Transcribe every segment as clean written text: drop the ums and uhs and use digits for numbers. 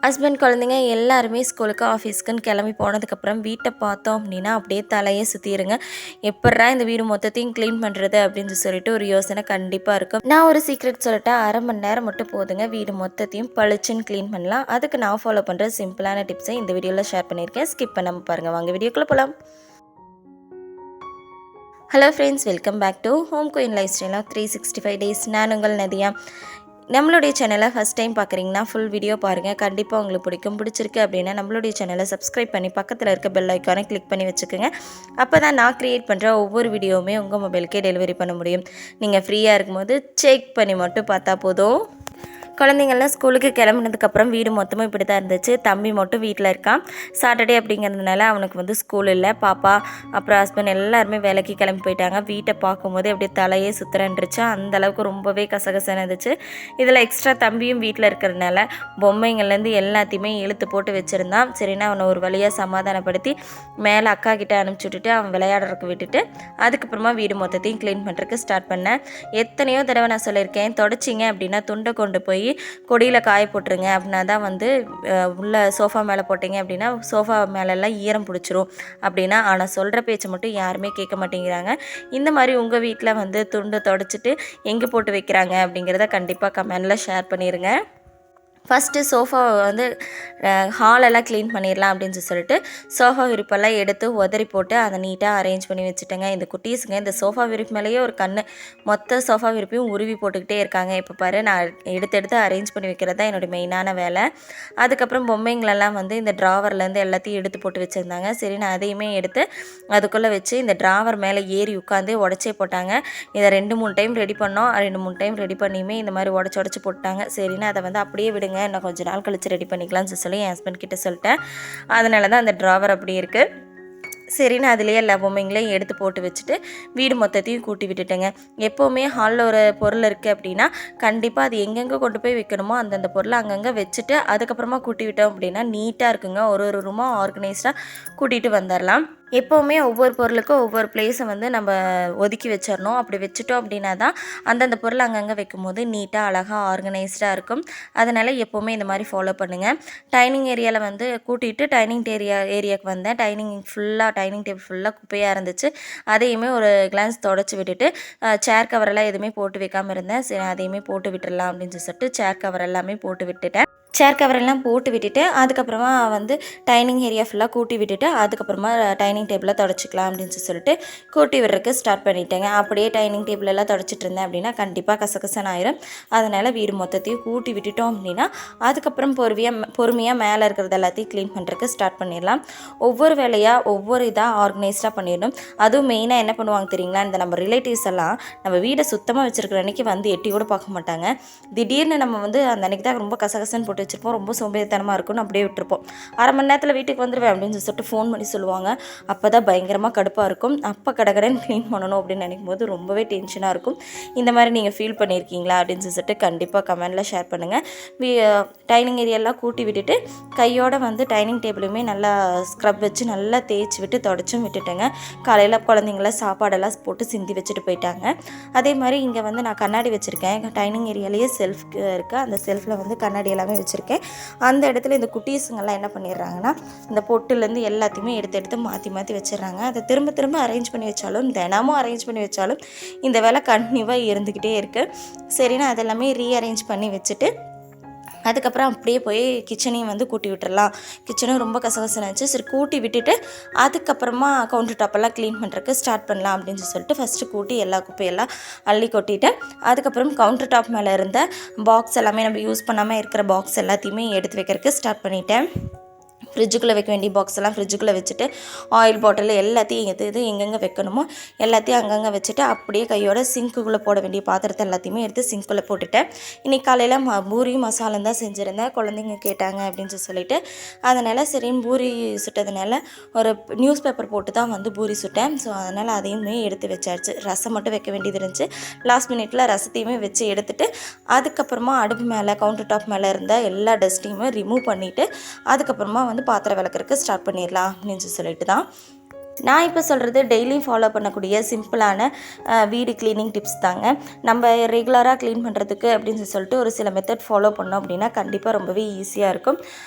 Husband குழந்தைங்க எல்லாருமே ஸ்கூலுக்கு ஆஃபீஸ்க்குன்னு கிளம்பி போனதுக்கப்புறம் வீட்டை பார்த்தோம் அப்படின்னா அப்படியே தலையே சுற்றிடுங்க. எப்பட்றா இந்த வீடு மொத்தத்தையும் க்ளீன் பண்ணுறது அப்படின்னு சொல்லிட்டு ஒரு யோசனை கண்டிப்பாக இருக்கும். நான் ஒரு சீக்ரெட் சொல்லிட்டு 1/2 மணி நேரம் மட்டும் போதுங்க, வீடு மொத்தத்தையும் பளிச்சுன்னு க்ளீன் பண்ணலாம். அதுக்கு நான் ஃபாலோ பண்ணுற சிம்பிளான டிப்ஸை இந்த வீடியோவில் ஷேர் பண்ணியிருக்கேன். ஸ்கிப் பண்ணாமல் பாருங்கள். வாங்க வீடியோக்குள்ளே போகலாம். Hello friends, welcome back to home queen lifestyle of 365 days. நான் உங்கள் நதியா. நம்மளுடைய சேனலை ஃபஸ்ட் டைம் பார்க்குறீங்கன்னா ஃபுல் வீடியோ பாருங்கள். கண்டிப்பாக உங்களுக்கு பிடிச்சிருக்கு அப்படின்னா நம்மளுடைய சேனலை சப்ஸ்கிரைப் பண்ணி பக்கத்தில் இருக்க பெல் ஐக்கானை கிளிக் பண்ணி வச்சுக்கோங்க. அப்போ தான் நான் க்ரியேட் பண்ணுற ஒவ்வொரு வீடியோவுமே உங்கள் மொபைலுக்கே டெலிவரி பண்ண முடியும். நீங்கள் ஃப்ரீயாக இருக்கும்போது செக் பண்ணி மட்டும் பார்த்தா போதும். குழந்தைங்கள்லாம் ஸ்கூலுக்கு கிளம்புனதுக்கப்புறம் வீடு மொத்தமும் இப்படி தான் இருந்துச்சு. தம்பி மட்டும் வீட்டில் இருக்கான். சாட்டர்டே அப்படிங்கிறதுனால அவனுக்கு வந்து ஸ்கூல் இல்லை. பாப்பா அப்புறம் ஹஸ்பண்ட் எல்லாருமே வேலைக்கு கிளம்பி போயிட்டாங்க. வீட்டை பார்க்கும்போதே அப்படியே தலையே சுற்றுறன்றுச்சு. அந்தளவுக்கு ரொம்பவே கசகசன்னு இருந்துச்சு. இதில் எக்ஸ்ட்ரா தம்பியும் வீட்டில் இருக்கிறதுனால பொம்மைங்கள்லேருந்து எல்லாத்தையுமே இழுத்து போட்டு வச்சுருந்தான். சரின்னா அவனை ஒரு வழியாக சமாதானப்படுத்தி மேலே அக்கா கிட்டே அனுப்பிச்சி விட்டுட்டு அவன் விளையாடுறதுக்கு விட்டுட்டு அதுக்கப்புறமா வீடு மொத்தத்தையும் க்ளீன் பண்ணுறதுக்கு ஸ்டார்ட் பண்ணேன். எத்தனையோ தடவை நான் சொல்லியிருக்கேன், தொடச்சிங்க அப்படின்னா துண்டை கொண்டு போய் கொடியில் காய போட்டுருங்க. அப்படின்னா தான் வந்து உள்ள சோஃபா மேலே போட்டிங்க அப்படின்னா சோஃபா மேலெல்லாம் ஈரம் பிடிச்சிரும் அப்படின்னா. ஆனால் சொல்கிற பேச்சை மட்டும் யாருமே கேட்க மாட்டேங்கிறாங்க. இந்த மாதிரி உங்கள் வீட்டில் வந்து துண்டு தொடச்சிட்டு எங்கே போட்டு வைக்கிறாங்க அப்படிங்கிறத கண்டிப்பாக கமெண்டில் ஷேர் பண்ணிடுங்க. ஃபஸ்ட்டு சோஃபாவை வந்து ஹாலெல்லாம் க்ளீன் பண்ணிடலாம் அப்படின்னு சொல்லிட்டு சோஃபா விரிப்பெல்லாம் எடுத்து உதறி போட்டு அதை நீட்டாக அரேஞ்ச் பண்ணி வச்சுட்டேங்க. இந்த குட்டீஸுங்க இந்த சோஃபா விரிப்பு மேலேயே ஒரு கண்ணு, மொத்த சோஃபா விரிப்பையும் உருவி போட்டுக்கிட்டே இருக்காங்க. இப்போ பாரு, நான் எடுத்து அரேஞ்ச் பண்ணி வைக்கிறது தான் என்னோடய மெயினான வேலை. அதுக்கப்புறம் பொம்மைங்களெல்லாம் வந்து இந்த ட்ராவர்லேருந்து எல்லாத்தையும் எடுத்து போட்டு வச்சுருந்தாங்க. சரி, நான் அதையுமே எடுத்து அதுக்குள்ளே வச்சு இந்த ட்ராவர் மேலே ஏறி உட்காந்து உடச்சே போட்டாங்க. இதை 2-3 டைம் ரெடி பண்ணோம். 2-3 டைம் ரெடி பண்ணியுமே இந்த மாதிரி உடச்சி போட்டாங்க. சரின்னு அதை வந்து அப்படியே விடுங்க, இன்னும் கொஞ்சம் நாள் கழித்து ரெடி பண்ணிக்கலாம்னு சொல்லி என் ஹஸ்பண்ட் கிட்டே சொல்லிட்டேன். அதனால தான் அந்த ட்ராவர் அப்படி இருக்குது. சரின்னு அதுலேயே எல்லா பொம்மைங்களையும் எடுத்து போட்டு வச்சுட்டு வீடு மொத்தத்தையும் கூட்டி விட்டுட்டேங்க. எப்போவுமே ஹாலில் ஒரு பொருள் இருக்குது அப்படின்னா கண்டிப்பாக அது எங்கெங்கே கொண்டு போய் வைக்கணுமோ அந்தந்த பொருளை அங்கங்கே வச்சுட்டு அதுக்கப்புறமா கூட்டி விட்டோம் அப்படின்னா நீட்டாக இருக்குங்க. ஒரு ரூமாக ஆர்கனைஸ்டாக கூட்டிகிட்டு வந்துடலாம். எப்போவுமே ஒவ்வொரு பொருளுக்கும் ஒவ்வொரு பிளேஸை வந்து நம்ம ஒதுக்கி வச்சிடணும். அப்படி வச்சுட்டோம் அப்படின்னா தான் அந்தந்த பொருள் அங்கங்கே வைக்கும் போது நீட்டாக அழகாக ஆர்கனைஸ்டாக இருக்கும். அதனால் எப்போவுமே இந்த மாதிரி ஃபாலோ பண்ணுங்கள். டைனிங் ஏரியாவில் வந்து கூட்டிகிட்டு டைனிங் ஏரியாவுக்கு வந்தேன். டைனிங் டேபிள் ஃபுல்லாக குப்பையாக இருந்துச்சு. அதையுமே ஒரு கிளான்ஸ் தொடச்சி விட்டுட்டு சேர் கவரெல்லாம் எதுவுமே போட்டு வைக்காமல் இருந்தேன். சரி, அதையுமே போட்டு விட்டுடலாம் அப்படின்னு சொல்லிட்டு சேர் கவர் எல்லாமே போட்டு விட்டுட்டேன். சேர் கவரெல்லாம் போட்டு விட்டுட்டு அதுக்கப்புறமா வந்து டைனிங் ஏரியா ஃபுல்லாக கூட்டி விட்டுட்டு அதுக்கப்புறமா டைனிங் டேபிளை தொடச்சிக்கலாம் அப்படின்னு சொல்லிட்டு கூட்டி விடுறதுக்கு ஸ்டார்ட் பண்ணிட்டேங்க. அப்படியே டைனிங் டேபிளெல்லாம் தொடச்சிட்டு இருந்தேன் அப்படின்னா கண்டிப்பாக கசகசன்னு ஆயிரும். அதனால் வீடு மொத்தத்தையும் கூட்டி விட்டுட்டோம் அப்படின்னா அதுக்கப்புறம் பொறுமையாக மேலே இருக்கிறது எல்லாத்தையும் க்ளீன் பண்ணுறதுக்கு ஸ்டார்ட் பண்ணிடலாம். ஒவ்வொரு வேலையாக ஒவ்வொரு இதாக ஆர்கனைஸ்டாக பண்ணிடணும். அதுவும் மெயினாக என்ன பண்ணுவாங்க தெரியுங்களா, இந்த நம்ம ரிலேட்டிவ்ஸ் எல்லாம் நம்ம வீடை சுத்தமாக வச்சுருக்கிற அன்றைக்கி வந்து எட்டி கூட பார்க்க மாட்டாங்க. திடீர்னு நம்ம வந்து அந்த அன்றைக்கி தான் ரொம்ப கசகசன்னு போட்டு வச்சுருப்போம், ரொம்ப சோம்பேறித்தனமாக இருக்கும்னு அப்படியே விட்டுருப்போம். 1/2 மணி நேரத்தில் வீட்டுக்கு வந்துடுவேன் அப்படின்னு சொல்லிட்டு ஃபோன் பண்ணி சொல்லுவாங்க. அப்போ தான் பயங்கரமாக கடுப்பாக இருக்கும். அப்போ கடகடன்னு க்ளீன் பண்ணணும் அப்படின்னு நினைக்கும் போது ரொம்பவே டென்ஷனாக இருக்கும். இந்த மாதிரி நீங்கள் ஃபீல் பண்ணியிருக்கீங்களா அப்படின்னு சொல்லிட்டு கண்டிப்பாக கமெண்டில் ஷேர் பண்ணுங்கள். டைனிங் ஏரியாலாம் கூட்டி விட்டுட்டு கையோடு வந்து டைனிங் டேபிளுமே நல்லா ஸ்க்ரப் வச்சு நல்லா தேய்ச்சி விட்டு தொடச்சும் விட்டுட்டேங்க. காலையில் குழந்தைங்கள சாப்பாடெல்லாம் போட்டு சிந்தி வச்சுட்டு போயிட்டாங்க. அதே மாதிரி இங்கே வந்து நான் கண்ணாடி வச்சுருக்கேன். டைனிங் ஏரியாலேயே செல்ஃப் இருக்குது. அந்த செல்ஃபில் வந்து கண்ணாடி எல்லாமே வச்சுருக்கேன். அந்த இடத்துல இந்த குட்டீஸுங்கெல்லாம் என்ன பண்ணிடுறாங்கன்னா இந்த பொட்டுலேருந்து எல்லாத்தையுமே எடுத்து மாற்றி வச்சிடுறாங்க. அதை திரும்ப அரேஞ்ச் பண்ணி வச்சாலும் தினமும் அரேஞ்ச் பண்ணி வச்சாலும் இந்த வேலை கண்டினியூவாக இருந்துக்கிட்டே இருக்குது. சரின்னு அதெல்லாமே ரீஅரேஞ்ச் பண்ணி வச்சுட்டு அதுக்கப்புறம் அப்படியே போய் கிச்சனையும் வந்து கூட்டி விட்டுறலாம். கிச்சனும் ரொம்ப கசகசனாச்சு. சரி, கூட்டி விட்டுட்டு அதுக்கப்புறமா கவுண்டர் டாப்பெல்லாம் க்ளீன் பண்ணுறதுக்கு ஸ்டார்ட் பண்ணலாம் அப்படின்னு சொல்லிட்டு ஃபஸ்ட்டு கூட்டி எல்லா குப்பையெல்லாம் அள்ளி கொட்டிட்டு அதுக்கப்புறம் கவுண்டர் டாப் மேலே இருந்த பாக்ஸ் எல்லாமே நம்ம யூஸ் பண்ணாமல் இருக்கிற பாக்ஸ் எல்லாத்தையுமே எடுத்து வைக்கிறதுக்கு ஸ்டார்ட் பண்ணிட்டேன். ஃப்ரிட்ஜுக்குள்ளே வைக்க வேண்டிய பாக்ஸ் எல்லாம் ஃப்ரிட்ஜுக்குள்ளே வச்சுட்டு ஆயில் பாட்டில் எல்லாத்தையும் இது எங்கெங்கே வைக்கணுமோ எல்லாத்தையும் அங்கங்கே வச்சுட்டு அப்படியே கையோட சிங்க்குள்ளே போட வேண்டிய பாத்திரத்தை எல்லாத்தையுமே எடுத்து சிங்க்குள்ளே போட்டுட்டேன். இன்றைக்கி காலையில் பூரி மசாலும் தான் செஞ்சுருந்தேன். குழந்தைங்க கேட்டாங்க அப்படின்னு சொல்லிட்டு அதனால் சரின்னு பூரி சுட்டதுனால ஒரு நியூஸ் பேப்பர் போட்டு தான் வந்து பூரி சுட்டேன். ஸோ அதனால் அதையுமே எடுத்து வச்சாச்சு. ரசம் மட்டும் வைக்க வேண்டியது இருந்துச்சு. லாஸ்ட் மினிட்ல ரசத்தையுமே வச்சு எடுத்துகிட்டு அதுக்கப்புறமா அடுப்பு மேலே கவுண்டர் டாப் மேலே இருந்த எல்லா டஸ்ட்டையுமே ரிமூவ் பண்ணிவிட்டு அதுக்கப்புறமா வந்து பாத்திரம் விளக்குறதுக்கு ஸ்டார்ட் பண்ணிடலாம் அப்படின்னு சொல்லிட்டு தான் நான் இப்போ சொல்கிறது டெய்லியும் ஃபாலோ பண்ணக்கூடிய சிம்பிளான வீடு க்ளீனிங் டிப்ஸ் தாங்க. நம்ம ரெகுலராக க்ளீன் பண்ணுறதுக்கு அப்படின்னு சொல்லிட்டு ஒரு சில மெத்தட் ஃபாலோ பண்ணோம் அப்படின்னா கண்டிப்பாக ரொம்பவே ஈஸியாக இருக்கும்.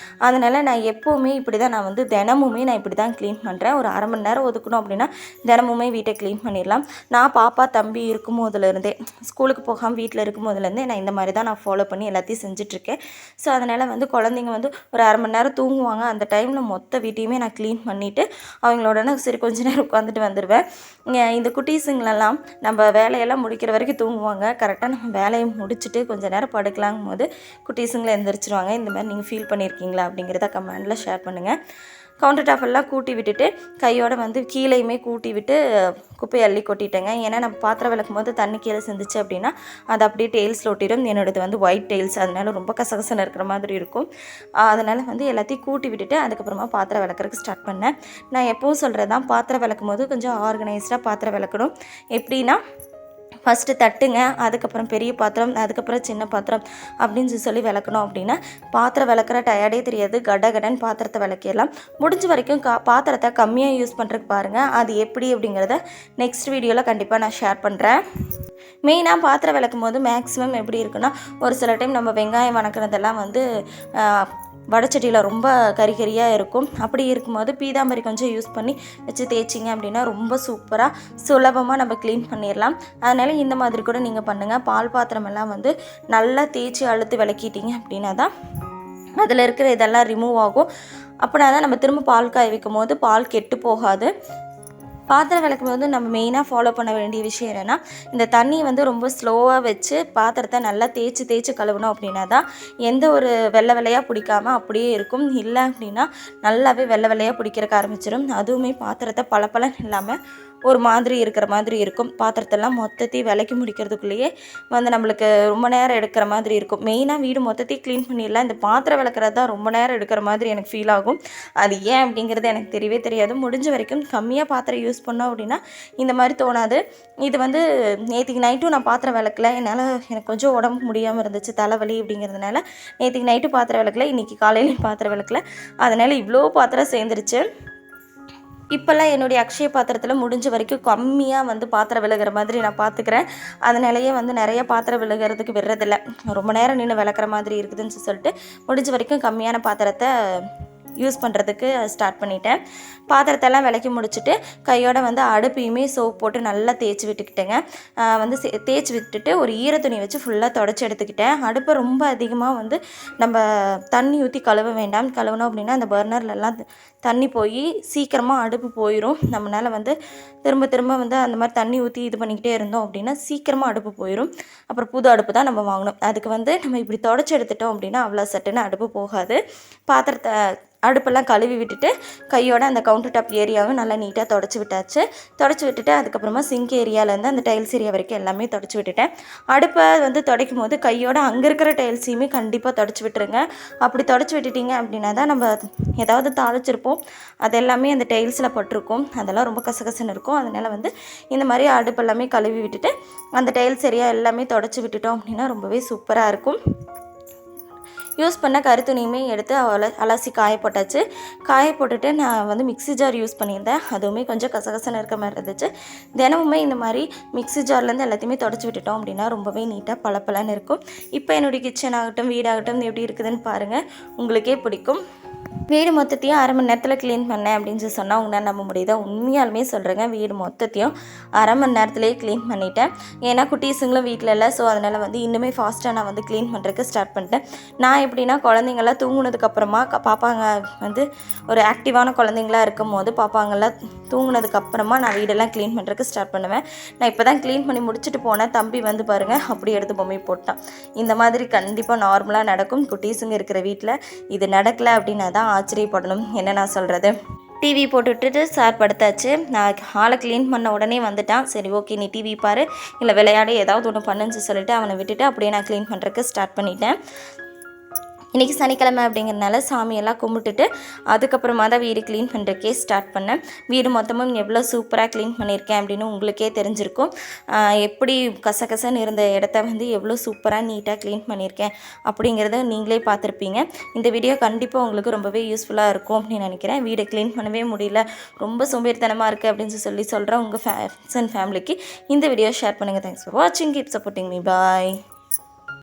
அதனால் நான் எப்போவுமே இப்படி தான் நான் வந்து தினமுமே நான் இப்படி தான் க்ளீன் பண்ணுறேன். ஒரு அரை மணி நேரம் ஒதுக்கணும் அப்படின்னா தினமுமே வீட்டை க்ளீன் பண்ணிடலாம். நான் பாப்பா தம்பி இருக்கும் போதுலேருந்தே ஸ்கூலுக்கு போகாமல் வீட்டில் இருக்கும் போதுலேருந்தே நான் இந்த மாதிரி தான் நான் ஃபாலோ பண்ணி எல்லாத்தையும் செஞ்சிட்ருக்கேன். ஸோ அதனால் வந்து குழந்தைங்க வந்து ஒரு அரை மணி நேரம் தூங்குவாங்க. அந்த டைமில் மொத்த வீட்டையுமே நான் க்ளீன் பண்ணிவிட்டு அவங்களோட சரி கொஞ்ச நேரம் உட்காந்துட்டு வந்துடுவேன். இந்த குட்டீஸுங்களெல்லாம் நம்ம வேலையெல்லாம் முடிக்கிற வரைக்கும் தூங்குவாங்க. கரெக்டாக நம்ம வேலையை முடிச்சுட்டு கொஞ்சம் நேரம் படுக்கலாங்கும் போது குட்டீஸுங்களை எந்திரிச்சிருவாங்க. இந்த மாதிரி நீங்கள் ஃபீல் பண்ணியிருக்கீங்களா அப்படிங்கிறத கமெண்டில் ஷேர் பண்ணுங்கள். கவுண்டர் டாப் எல்லாம் கூட்டி விட்டுட்டு கையோடு வந்து கீழேயுமே கூட்டி விட்டு குப்பையை அள்ளி கொட்டிட்டேங்க. ஏன்னா நம்ம பாத்திரம் விளக்கும் போது தண்ணி கீழே சிந்துச்சு அப்படின்னா அது அப்படியே டெயில்ஸில் ஒட்டிடும். என்னோடது வந்து ஒயிட் டெயில்ஸ், அதனால ரொம்ப கசகசன்னு இருக்கிற மாதிரி இருக்கும். அதனால் வந்து எல்லாத்தையும் கூட்டி விட்டுட்டு அதுக்கப்புறமா பாத்திரம் விளக்குறதுக்கு ஸ்டார்ட் பண்ணேன். நான் எப்போவும் சொல்கிறது தான், பாத்திரம் விளக்கும் போது கொஞ்சம் ஆர்கனைஸ்டாக பாத்திரம் விளக்கணும். எப்படின்னா ஃபஸ்ட்டு தட்டுங்க, அதுக்கப்புறம் பெரிய பாத்திரம், அதுக்கப்புறம் சின்ன பாத்திரம் அப்படின்னு சொல்லி விளக்கணும். அப்படின்னா பாத்திரம் விளக்குற டயர்டே தெரியாது. கடன் பாத்திரத்தை விளக்கிடலாம். முடிஞ்ச வரைக்கும் பாத்திரத்தை கம்மியாக யூஸ் பண்ணுறதுக்கு பாருங்கள். அது எப்படி அப்படிங்கிறத நெக்ஸ்ட் வீடியோவில் கண்டிப்பாக நான் ஷேர் பண்ணுறேன். மெயினாக பாத்திரம் விளக்கும் போது மேக்ஸிமம் எப்படி இருக்குன்னா, ஒரு சில டைம் நம்ம வெங்காயம் வணக்கிறதெல்லாம் வந்து வடச்சட்டியில் ரொம்ப கறியாக இருக்கும். அப்படி இருக்கும்போது பீதாம்பரி கொஞ்சம் யூஸ் பண்ணி வச்சு தேய்ச்சிங்க அப்படின்னா ரொம்ப சூப்பராக சுலபமாக நம்ம க்ளீன் பண்ணிடலாம். அதனால் இந்த மாதிரி கூட நீங்கள் பண்ணுங்கள். பால் பாத்திரமெல்லாம் வந்து நல்லா தேய்ச்சி அழுத்து விளக்கிட்டீங்க அப்படின்னா தான் அதில் இருக்கிற இதெல்லாம் ரிமூவ் ஆகும். அப்படின்னா தான் நம்ம திரும்ப பால் காய வைக்கும் போது பால் கெட்டு போகாது. பாத்திரம் விளக்கும் போது நம்ம மெயினாக ஃபாலோ பண்ண வேண்டிய விஷயம் என்னென்னா, இந்த தண்ணி வந்து ரொம்ப ஸ்லோவாக வச்சு பாத்திரத்தை நல்லா தேய்ச்சி கழுவணும். அப்படின்னா தான் எந்த ஒரு வெள்ளை வெள்ளையாக பிடிக்காமல் அப்படியே இருக்கும். இல்லை அப்படின்னா நல்லாவே வெள்ளை வெள்ளையாக பிடிக்கிறக்க ஆரம்பிச்சிடும். அதுவுமே பாத்திரத்தை பளபளன்னு இல்லாமல் ஒரு மாதிரி இருக்கிற மாதிரி இருக்கும். பாத்திரத்தெல்லாம் மொத்தத்தையும் விளக்கி முடிக்கிறதுக்குள்ளேயே வந்து நம்மளுக்கு ரொம்ப நேரம் எடுக்கிற மாதிரி இருக்கும். மெயினாக வீடு மொத்தத்தையும் க்ளீன் பண்ணிடலாம். இந்த பாத்திரம் விளக்குறது தான் ரொம்ப நேரம் எடுக்கிற மாதிரி எனக்கு ஃபீல் ஆகும். அது ஏன் அப்படிங்கிறது எனக்கு தெரியவே தெரியாது. முடிஞ்ச வரைக்கும் கம்மியாக பாத்திரம் யூஸ் பண்ணோம் அப்படின்னா இந்த மாதிரி தோணாது. இது வந்து நேற்றுக்கு நைட்டும் நான் பாத்திரம் விளக்கல. என்னால் எனக்கு கொஞ்சம் உடம்பு முடியாமல் இருந்துச்சு, தலைவலி அப்படிங்கிறதுனால நேற்றுக்கு நைட்டு பாத்திரம் விளக்கல, இன்றைக்கி காலையிலையும் பாத்திரம் விளக்கல. அதனால் இவ்வளோ பாத்திரம் சேர்ந்துருச்சு. இப்போல்லாம் என்னுடைய அக்ஷய பாத்திரத்தில் முடிஞ்ச வரைக்கும் கம்மியாக வந்து பாத்திரம் விழுகிற மாதிரி நான் பார்த்துக்கிறேன். அதனாலேயே வந்து நிறைய பாத்திரம் விழுகிறதுக்கு விடுறதில்ல. ரொம்ப நேரம் நின்று விளக்குற மாதிரி இருக்குதுன்னு சொல்லிட்டு முடிஞ்ச வரைக்கும் கம்மியான பாத்திரத்தை யூஸ் பண்ணுறதுக்கு ஸ்டார்ட் பண்ணிட்டேன். பாத்திரத்தெல்லாம் விளக்கி முடிச்சுட்டு கையோட வந்து அடுப்பையுமே சோப் போட்டு நல்லா தேய்ச்சி விட்டுக்கிட்டேங்க. வந்து தேய்ச்சி விட்டுட்டு ஒரு ஈரத்துணி வச்சு ஃபுல்லாக தொடச்சி எடுத்துக்கிட்டேன். அடுப்பை ரொம்ப அதிகமாக வந்து நம்ம தண்ணி ஊற்றி கழுவ வேண்டாம். கழுவணும் அப்படின்னா அந்த பர்னர்லலாம் தண்ணி போய் சீக்கிரமாக அடுப்பு போயிடும். நம்மளால் வந்து திரும்ப வந்து அந்த மாதிரி தண்ணி ஊற்றி இது பண்ணிக்கிட்டே இருந்தோம் அப்படின்னா சீக்கிரமாக அடுப்பு போயிடும். அப்புறம் புது அடுப்பு தான் நம்ம வாங்கணும். அதுக்கு வந்து நம்ம இப்படி தொடச்சி எடுத்துட்டோம் அப்படின்னா அவ்வளோ சட்டுன்னு அடுப்பு போகாது. பாத்திரத்தை அடுப்பெல்லாம் கழுவி விட்டுட்டு கையோட அந்த கவுண்டர் டாப் ஏரியாவை நல்லா நீட்டாக தொடச்சி விட்டாச்சு. தொடச்சி விட்டுட்டு அதுக்கப்புறமா சிங்க் ஏரியாவிலேருந்து அந்த டைல்ஸ் ஏரியா வரைக்கும் எல்லாமே தொடச்சி விட்டுட்டேன். அடுப்பை வந்து துடைக்கும் போது கையோட அங்கே இருக்கிற டைல்ஸையுமே கண்டிப்பாக தொடச்சி விட்டுருங்க. அப்படி தொடச்சி விட்டுட்டிங்க அப்படின்னா தான் நம்ம ஏதாவது தாளிச்சிருப்போம், அது எல்லாமே அந்த டைல்ஸில் பட்டிருக்கும். அதெல்லாம் ரொம்ப கசகசன்னு இருக்கும். அதனால் வந்து இந்த மாதிரி அடுப்பு எல்லாமே கழுவி விட்டுட்டு அந்த டைல்ஸ் ஏரியா எல்லாமே தொடச்சி விட்டுட்டோம் அப்படின்னா ரொம்பவே சூப்பராக இருக்கும். யூஸ் பண்ண கருத்துணியுமே எடுத்து அலசி காய போட்டாச்சு. காய போட்டுட்டு நான் வந்து மிக்ஸி ஜார் யூஸ் பண்ணியிருந்தேன். அதுவுமே கொஞ்சம் கசகசன்னு இருக்க மாதிரி இருந்துச்சு. தினமுமே இந்த மாதிரி மிக்ஸி ஜார்லேருந்து எல்லாத்தையுமே தொடச்சி விட்டுட்டோம் அப்படின்னா ரொம்பவே நீட்டாக பளபளன்னு இருக்கும். இப்போ என்னுடைய கிச்சன் ஆகட்டும் வீடாகட்டும் எப்படி இருக்குதுன்னு பாருங்கள், உங்களுக்கே பிடிக்கும். வீடு மொத்தத்தையும் அரை மணி நேரத்தில் க்ளீன் பண்ணேன் அப்படின்னு சொன்னால் உங்களால் நம்ப முடியுதா? உண்மையாலுமே சொல்கிறேங்க, வீடு மொத்தத்தையும் அரை மணி நேரத்துலேயே க்ளீன் பண்ணிட்டேன். ஏன்னா குட்டீஸுங்களும் வீட்டில் இல்லை. ஸோ அதனால் வந்து இன்னுமே ஃபாஸ்ட்டாக நான் வந்து க்ளீன் பண்ணுறதுக்கு ஸ்டார்ட் பண்ணிட்டேன். நான் எப்படின்னா குழந்தைங்கள்லாம் தூங்குனதுக்கப்புறமா பாப்பாங்க வந்து ஒரு ஆக்டிவான குழந்தைங்களாக இருக்கும் போது பாப்பாங்கள்லாம் தூங்குனதுக்கப்புறமா நான் வீடெல்லாம் க்ளீன் பண்ணுறதுக்கு ஸ்டார்ட் பண்ணுவேன். நான் இப்போ தான் க்ளீன் பண்ணி முடிச்சுட்டு போனேன். தம்பி வந்து பாருங்கள் அப்படி எடுத்து பொம்மை போட்டான். இந்த மாதிரி கண்டிப்பாக நார்மலாக நடக்கும். குட்டீஸுங்க இருக்கிற வீட்டில் இது நடக்கலை அப்படின்னா தான் ஆச்சரியப்படணும். என்ன நான் சொல்கிறது, டிவி போட்டுவிட்டுட்டு சார் படுத்தாச்சு. நான் ஹாலை க்ளீன் பண்ண உடனே வந்துட்டான். சரி ஓகே நீ டிவி பாரு இல்லை விளையாடு ஏதாவது ஒன்று பண்ணுன்னு சொல்லிட்டு அவனை விட்டுட்டு அப்படியே நான் க்ளீன் பண்ணுறதுக்கு ஸ்டார்ட் பண்ணிட்டேன். இன்றைக்கி சனிக்கிழமை அப்படிங்கிறனால சாமியெல்லாம் கும்பிட்டுட்டு அதுக்கப்புறமா தான் வீடு க்ளீன் பண்ணுறக்கே ஸ்டார்ட் பண்ணேன். வீடு மொத்தமும் எவ்வளோ சூப்பராக க்ளீன் பண்ணியிருக்கேன் அப்படின்னு உங்களுக்கே தெரிஞ்சிருக்கும். எப்படி கசகசன்னு இருந்த இடத்த வந்து எவ்வளோ சூப்பராக நீட்டாக க்ளீன் பண்ணியிருக்கேன் அப்படிங்கிறத நீங்களே பார்த்துருப்பீங்க. இந்த வீடியோ கண்டிப்பாக உங்களுக்கு ரொம்பவே யூஸ்ஃபுல்லாக இருக்கும் அப்படின்னு நினைக்கிறேன். வீடை க்ளீன் பண்ணவே முடியல, ரொம்ப சோம்பேறித்தனமாக இருக்குது அப்படின்னு சொல்கிறேன் உங்கள் ஃப்ரெண்ட்ஸ் அண்ட் ஃபேமிலிக்கு இந்த வீடியோ ஷேர் பண்ணுங்கள். தேங்க்ஸ் ஃபார் வாட்சிங். Keep supporting me. பாய்.